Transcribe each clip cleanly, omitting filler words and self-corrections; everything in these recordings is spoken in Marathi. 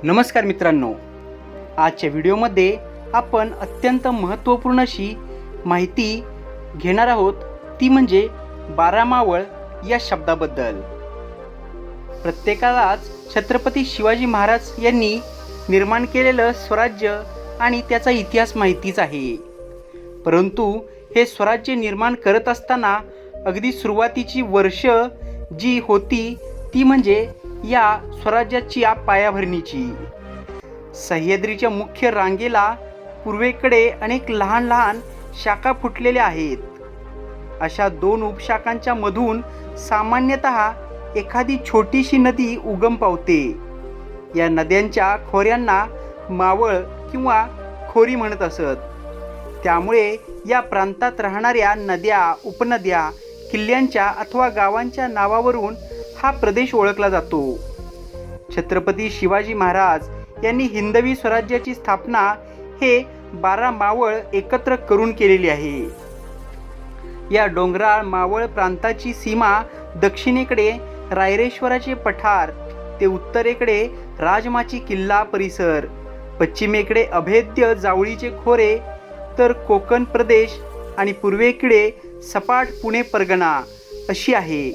नमस्कार मित्रांनो, आजच्या व्हिडिओमध्ये आपण अत्यंत महत्त्वपूर्ण अशी माहिती घेणार आहोत, ती म्हणजे 12 मावळ या शब्दाबद्दल. प्रत्येकालाच छत्रपती शिवाजी महाराज यांनी निर्माण केलेलं स्वराज्य आणि त्याचा इतिहास माहितीच आहे. परंतु हे स्वराज्य निर्माण करत असताना अगदी सुरुवातीची वर्ष जी होती ती म्हणजे या स्वराज्याची पायाभरणीची. सह्याद्रीच्या मुख्य रांगेला पूर्वेकडे अनेक लहान लहान शाखा फुटलेल्या आहेत. अशा दोन उपशाखांच्या मधून सामान्यतः एखादी छोटीशी नदी उगम पावते. या नद्यांच्या खोऱ्यांना मावळ किंवा खोरी म्हणत असत. त्यामुळे या प्रांतात राहणाऱ्या नद्या, उपनद्या, किल्ल्यांच्या अथवा गावांच्या नावावरून हा प्रदेश ओळखला जातो. छत्रपती शिवाजी महाराज यांनी हिंदवी स्वराज्याची स्थापना हे 12 मावळ एकत्र करून केलेली आहे. या डोंगराळ मावळ प्रांताची सीमा दक्षिणेकडे रायरेश्वराचे पठार ते उत्तरेकडे राजमाची किल्ला परिसर, पश्चिमेकडे अभेद्य जावळीचे खोरे तर कोकण प्रदेश आणि पूर्वेकडे सपाट पुणे परगणा अशी आहे.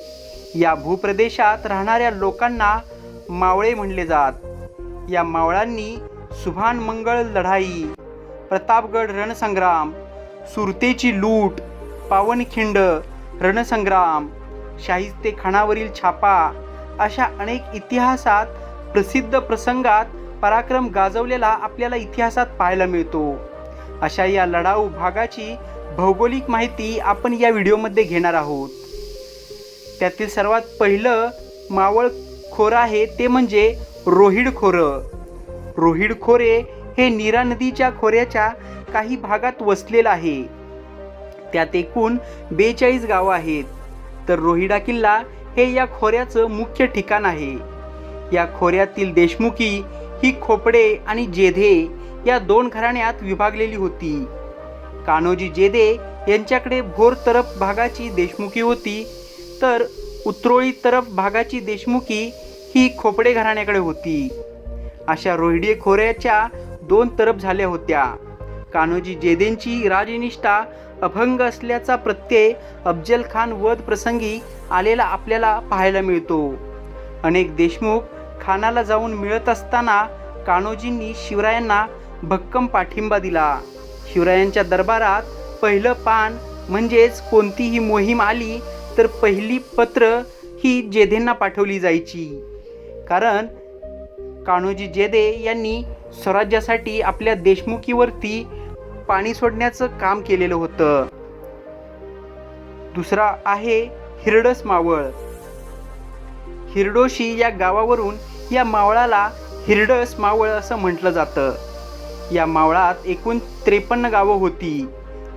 या भूप्रदेशात राहणाऱ्या लोकांना मावळे म्हणले जात. या मावळांनी सुभानमंगळ लढाई, प्रतापगड रणसंग्राम, सुरतेची लूट, पावनखिंड रणसंग्राम, शाहिस्ते खानावरील छापा अशा अनेक इतिहासात प्रसिद्ध प्रसंगात पराक्रम गाजवलेला आपल्याला इतिहासात पाहायला मिळतो. अशा या लढाऊ भागाची भौगोलिक माहिती आपण या व्हिडिओमध्ये घेणार आहोत. त्यातील सर्वात पहिलं मावळ खोरं आहे ते म्हणजे रोहिड खोरं. रोहिड खोरे हे नीरा नदीच्या खोऱ्याच्या काही भागात वसलेलं आहे. त्यात एकूण 42 गावं आहेत. तर रोहिडा किल्ला हे या खोऱ्याचं मुख्य ठिकाण आहे. या खोऱ्यातील देशमुखी ही खोपडे आणि जेधे या 2 घराण्यात विभागलेली होती. कान्होजी जेधे यांच्याकडे भोर तरफ भागाची देशमुखी होती, तर उतरोळी तरफ भागाची देशमुखी ही खोपडे घराण्याकडे होती. अशा रोहिडे खोऱ्याच्या 2 तरफ झाल्या होत्या. कान्होजी जेधेंची राजनिष्ठा अभंग असल्याचा प्रत्यय अफजल खान वध प्रसंगी आलेला आपल्याला पाहायला मिळतो. अनेक देशमुख खानाला जाऊन मिळत असताना कान्होजींनी शिवरायांना भक्कम पाठिंबा दिला. शिवरायांच्या दरबारात पहिलं पान म्हणजेच कोणतीही मोहीम आली तर पहिली पत्र ही जेधेंना पाठवली जायची. कारण कान्होजी जेधे यांनी स्वराज्यासाठी आपल्या देशमुखीवरती पाणी सोडण्याचं काम केलेलं होतं. दुसरा आहे हिरडस मावळ. हिरडोशी या गावावरून या मावळाला हिरडस मावळ असं म्हटलं जातं. या मावळात एकूण 53 गावं होती.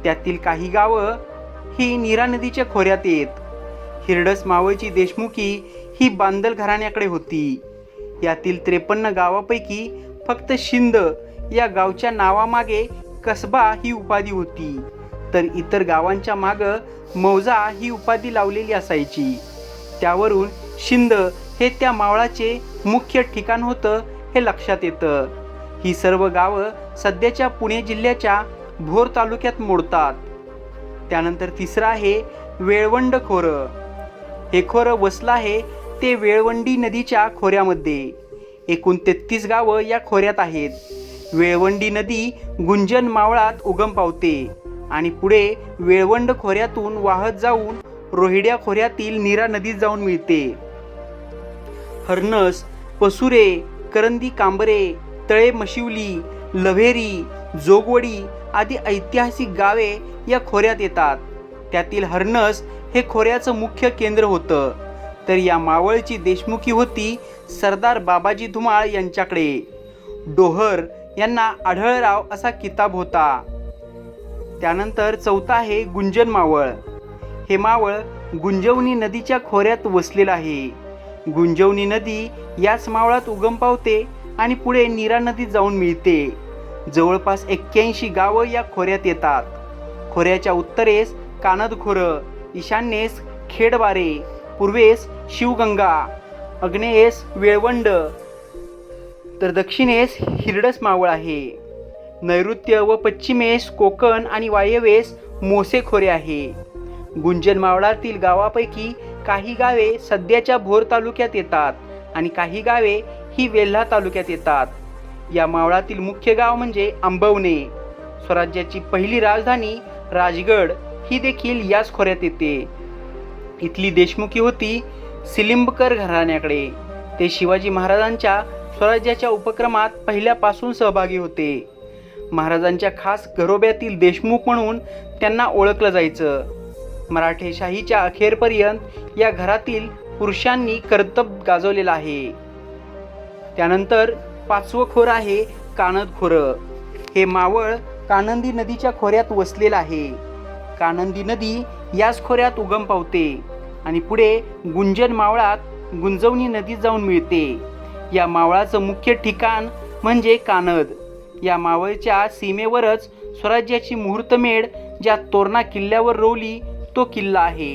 त्यातील काही गावं ही नीरा नदीच्या खोऱ्यात येत. हिरडस मावळची देशमुखी ही बांदल घराण्याकडे होती. यातील 53 गावापैकी फक्त शिंद या गावच्या नावामागे कसबा ही उपाधी होती, तर इतर गावांच्या मागं मौजा ही उपाधी लावलेली असायची. त्यावरून शिंद हे त्या मावळाचे मुख्य ठिकाण होतं हे लक्षात येतं. ही सर्व गावं सध्याच्या पुणे जिल्ह्याच्या भोर तालुक्यात मोडतात. त्यानंतर तिसरं आहे वेळवंड खोरं. हे खोरं वसलं आहे ते वेळवंडी नदीच्या खोऱ्यामध्ये. एकूण 33 गावं या खोऱ्यात आहेत. वेळवंडी नदी गुंजन मावळात उगम पावते आणि पुढे वेळवंड खोऱ्यातून वाहत जाऊन रोहिड्या खोऱ्यातील नीरा नदीत जाऊन मिळते. हरनस, पसुरे, करंदी कांबरे, तळे मशिवली, लव्हेरी, जोगवडी आदी ऐतिहासिक गावे या खोऱ्यात येतात. त्यातील हरनस हे खोऱ्याचं मुख्य केंद्र होतं. तर या मावळची देशमुखी होती सरदार बाबाजी धुमाळ यांच्याकडे. डोहर यांना आढळराव असा किताब होता. त्यानंतर चौथा आहे गुंजन मावळ. हे मावळ गुंजवणी नदीच्या खोऱ्यात वसलेलं आहे. गुंजवणी नदी याच मावळात उगम पावते आणि पुढे नीरा नदीत जाऊन मिळते. जवळपास 81 गावं या खोऱ्यात येतात. खोऱ्याच्या उत्तरेस कानद खोरं, ईशान्येस खेडबारे, पूर्वेस शिवगंगा, आग्नेयेस वेळवंड, तर दक्षिणेस हिरडस मावळ आहे. नैऋत्य व पश्चिमेस कोकण आणि वायव्येस मोसे खोरे आहे. गुंजन मावळातील गावापैकी काही गावे सध्याच्या भोर तालुक्यात येतात आणि काही गावे ही वेल्हा तालुक्यात येतात. या मावळातील मुख्य गाव म्हणजे आंबवणे. स्वराज्याची पहिली राजधानी राजगड ही देखील याच खोऱ्यात येते. इथली देशमुखी होती सिलिंबकर घराण्याकडे. ते शिवाजी महाराजांच्या स्वराज्याच्या उपक्रमात पहिल्यापासून सहभागी होते. महाराजांच्या खास घरोब्यातील देशमुख म्हणून त्यांना ओळखलं जायचं. मराठेशाहीच्या अखेरपर्यंत या घरातील पुरुषांनी कर्तव्य गाजवलेलं आहे. त्यानंतर 5वं खोरं आहे कानद खोरं. हे मावळ कानंदी नदीच्या खोऱ्यात वसलेलं आहे. कानंदी नदी याच खोऱ्यात उगम पावते आणि पुढे गुंजन मावळात गुंजवणी नदीत जाऊन मिळते. या मावळाचं मुख्य ठिकाण म्हणजे कानद. या मावळच्या सीमेवरच स्वराज्याची मुहूर्तमेढ ज्या तोरणा किल्ल्यावर रोवली तो किल्ला आहे.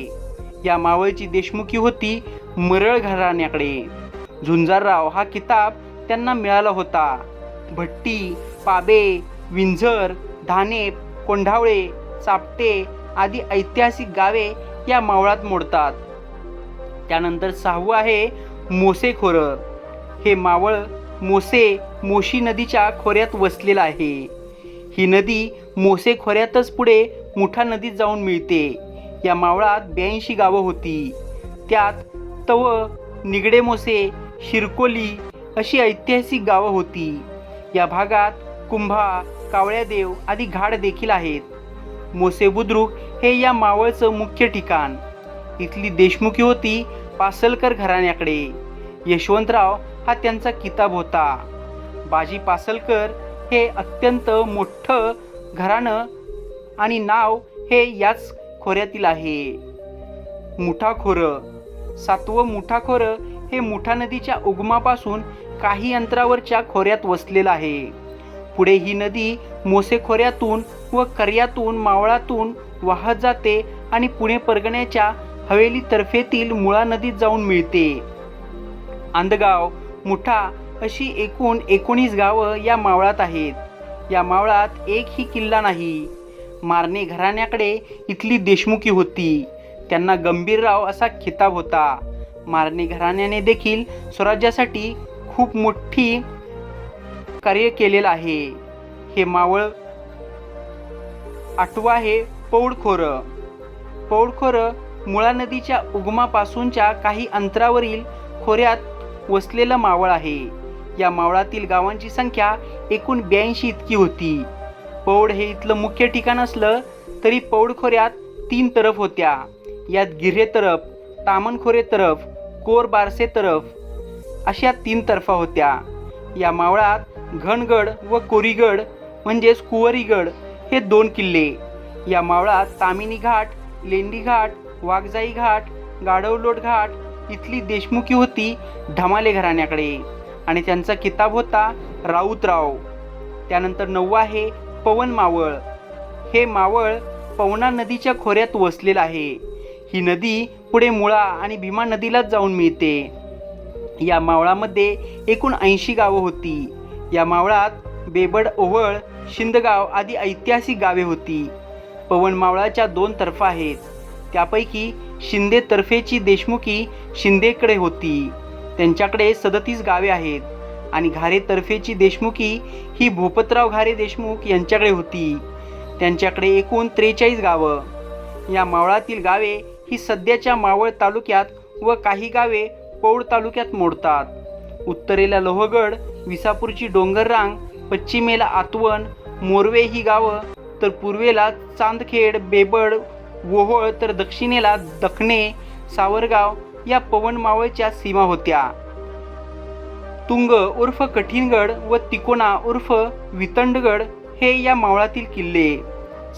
या मावळची देशमुखी होती मरळ घराण्याकडे. झुंजारराव हा किताब त्यांना मिळाला होता. भट्टी, पाबे, विंझर, धानेप, कोंढावळे, चापटे आदी ऐतिहासिक गावे या मावळात मोडतात. त्यानंतर 6वं आहे मोसे खोरं. हे मावळ मोशी नदीच्या खोऱ्यात वसलेलं आहे. ही नदी मोसे खोऱ्यातच पुढे मुठा नदीत जाऊन मिळते. या मावळात 82 गावं होती. त्यात तव, निगडे मोसे, शिरकोली अशी ऐतिहासिक गावं होती. या भागात कुंभा, कावळ्यादेव आदी घाट देखील आहेत. मोसे बुद्रुक हे या मावळचं मुख्य ठिकाण. इथली देशमुखी होती पासलकर घराण्याकडे. यशवंतराव हा त्यांचा किताब होता. बाजी पासलकर हे अत्यंत मोठं घराणं आणि नाव हे याच खोऱ्यातील आहे. मुठा खोरं. 7वं मुठा खोरं हे मुठा नदीच्या उगमापासून काही अंतरावरच्या खोऱ्यात वसलेलं आहे. पुढे ही नदी मोसे खोऱ्यातून व कर्यातून मावळातून वाहत जाते आणि पुणे परगण्याच्या हवेली तर्फेतील मुळा नदीत जाऊन मिळते. आंदगाव, मुठा अशी एकूण 19 गावं या मावळात आहेत. या मावळात एकही किल्ला नाही. मारणे घराण्याकडे इथली देशमुखी होती. त्यांना गंभीरराव असा खिताब होता. मारणे घराण्याने देखील स्वराज्यासाठी खूप मोठी कार्य केलेलं आहे. हे मावळ. 8वं आहे पौडखोरं. पौडखोरं मुळा नदीच्या उगमापासूनच्या काही अंतरावरील खोऱ्यात वसलेलं मावळ आहे. या मावळातील गावांची संख्या एकूण 82 इतकी होती. पौड हे इथलं मुख्य ठिकाण असलं तरी पौड खोऱ्यात 3 तरफ होत्या. यात गिऱ्हे तरफ, तामणखोरे तरफ, कोर बारसे तरफ अशा 3 तरफा होत्या. या मावळात घनगड व कोरीगड म्हणजेच कुंवरीगड हे 2 किल्ले. या मावळात तामिनी घाट, लेंडी घाट, वाघजाई घाट, गाढवलोट घाट इथली देशमुखी होती ढमाले घराण्याकडे आणि त्यांचा किताब होता राऊतराव. त्यानंतर 9वं आहे पवन मावळ. हे मावळ पवना नदीच्या खोऱ्यात वसलेलं आहे. ही नदी पुढे मुळा आणि भीमा नदीलाच जाऊन मिळते. या मावळामध्ये एकूण 80 गावं होती. या मावळात बेबड, ओवळ, शिंदगाव आदी ऐतिहासिक गावे होती. पवन मावळाच्या 2 तर्फा आहेत. त्यापैकी शिंदे तर्फेची देशमुखी शिंदेकडे होती. त्यांच्याकडे 37 गावे आहेत आणि घारे तर्फेची देशमुखी ही भूपतराव घारे देशमुख यांच्याकडे होती. त्यांच्याकडे एकूण 43 गावं. या मावळातील गावे ही सध्याच्या मावळ तालुक्यात व काही गावे पौड तालुक्यात मोडतात. उत्तरेला लोहगड, विसापूरची डोंगररांग, पश्चिमेला आतवण, मोरवे ही गावं, तर पूर्वेला चांदखेड, बेबड, वोहोळ, तर दक्षिणेला दखणे, सावरगाव या पवन मावळच्या सीमा होत्या. तुंग उर्फ कठीणगड व तिकोना उर्फ वितंडगड हे या मावळातील किल्ले.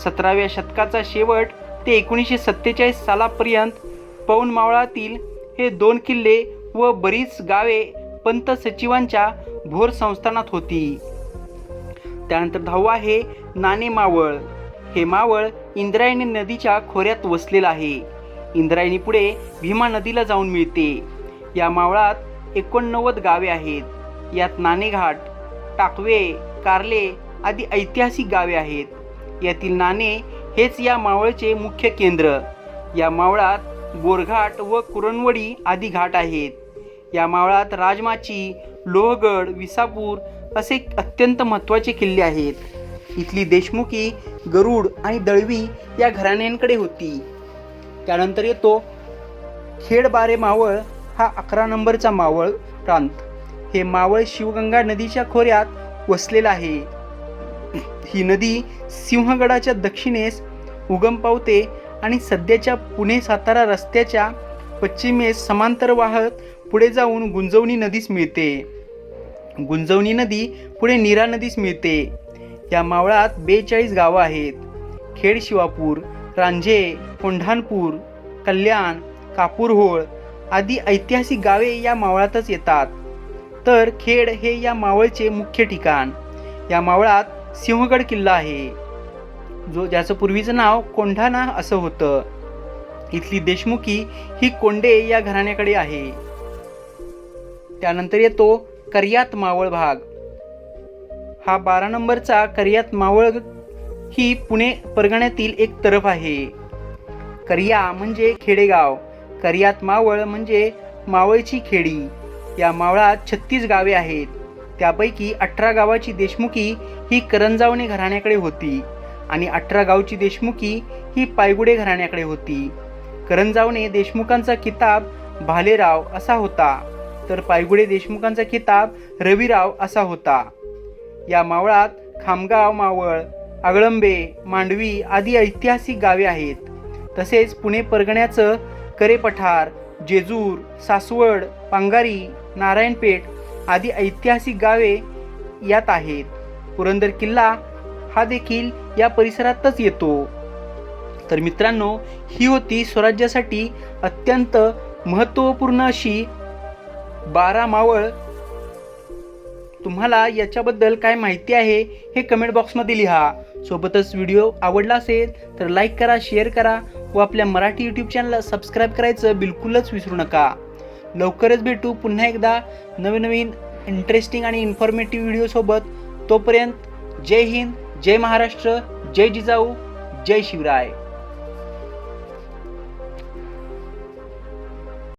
17व्या शतकाचा शेवट ते 1947 सालापर्यंत पवन मावळातील हे 2 किल्ले व बरीच गावे पंत सचिवांच्या भोर संस्थानात होती. त्यानंतर 10वं आहे नाणे मावळ. हे मावळ इंद्रायणी नदीच्या खोऱ्यात वसलेलं आहे. इंद्रायणी पुढे भीमा नदीला जाऊन मिळते. या मावळात 89 गावे आहेत. यात नाणेघाट, टाकवे, कारले आदी ऐतिहासिक गावे आहेत. यातील नाणे हेच या मावळचे मुख्य केंद्र. या मावळात बोरघाट व कुरणवडी आदी घाट आहेत. या मावळात राजमाची, लोहगड, विसापूर असे अत्यंत महत्त्वाचे किल्ले आहेत. इथली देशमुखी गरुड आणि दळवी या घराण्यांकडे होती. त्यानंतर येतो खेडबारे मावळ, हा 11 नंबरचा मावळ प्रांत. हे मावळ शिवगंगा नदीच्या खोऱ्यात वसलेलं आहे. ही नदी सिंहगडाच्या दक्षिणेस उगम पावते आणि सध्याच्या पुणे सातारा रस्त्याच्या पश्चिमेस समांतर वाहत पुढे जाऊन गुंजवणी नदीस मिळते. गुंजवणी नदी पुढे नीरा नदीस मिळते. या मावळात 42 गावं आहेत. खेड शिवापूर, रांझे, कोंढाणपूर, कल्याण, कापूरहोळ आदी ऐतिहासिक गावे या मावळातच येतात. तर खेड हे या मावळचे मुख्य ठिकाण. या मावळात सिंहगड किल्ला आहे, ज्याचं पूर्वीचं नाव कोंढाणा असं होतं. इथली देशमुखी ही कोंडे या घराण्याकडे आहे. त्यानंतर येतो कर्यात मावळ भाग. हा 12 नंबरचा कर्यात मावळ ही पुणे परगण्यातील एक तरफ आहे. कर्या म्हणजे खेडेगाव, कर्यात मावळ म्हणजे मावळची खेडी. या मावळात 36 गावे आहेत. त्यापैकी 18 गावाची देशमुखी ही करंजावणे घराण्याकडे होती आणि 18 गावची देशमुखी ही पायगुडे घराण्याकडे होती. करंजावणे देशमुखांचा किताब भालेराव असा होता, तर पायगुडे देशमुखांचा किताब रविराव असा होता. या मावळात खामगाव मावळ, आगळंबे, मांडवी आदी ऐतिहासिक गावे आहेत. तसेच पुणे परगण्याचं करेपठार, जेजूर, सासवड, पांगारी, नारायणपेठ आदी ऐतिहासिक गावे यात आहेत. पुरंदर किल्ला हा देखील या परिसरातच येतो. तर मित्रांनो, ही होती स्वराज्यासाठी अत्यंत महत्त्वपूर्ण अशी 12 मावळ. तुम्हाला याच्याबद्दल काय माहिती आहे हे कमेंट बॉक्समध्ये लिहा. सोबतच व्हिडिओ आवडला असेल तर लाईक करा, शेअर करा व आपल्या मराठी यूट्यूब चॅनलला सबस्क्राईब करायचं बिलकुलच विसरू नका. लवकरच भेटू पुन्हा एकदा नवीन इंटरेस्टिंग आणि इन्फॉर्मेटिव्ह व्हिडिओसोबत. तोपर्यंत जय हिंद, जय महाराष्ट्र, जय जिजाऊ, जय शिवराय.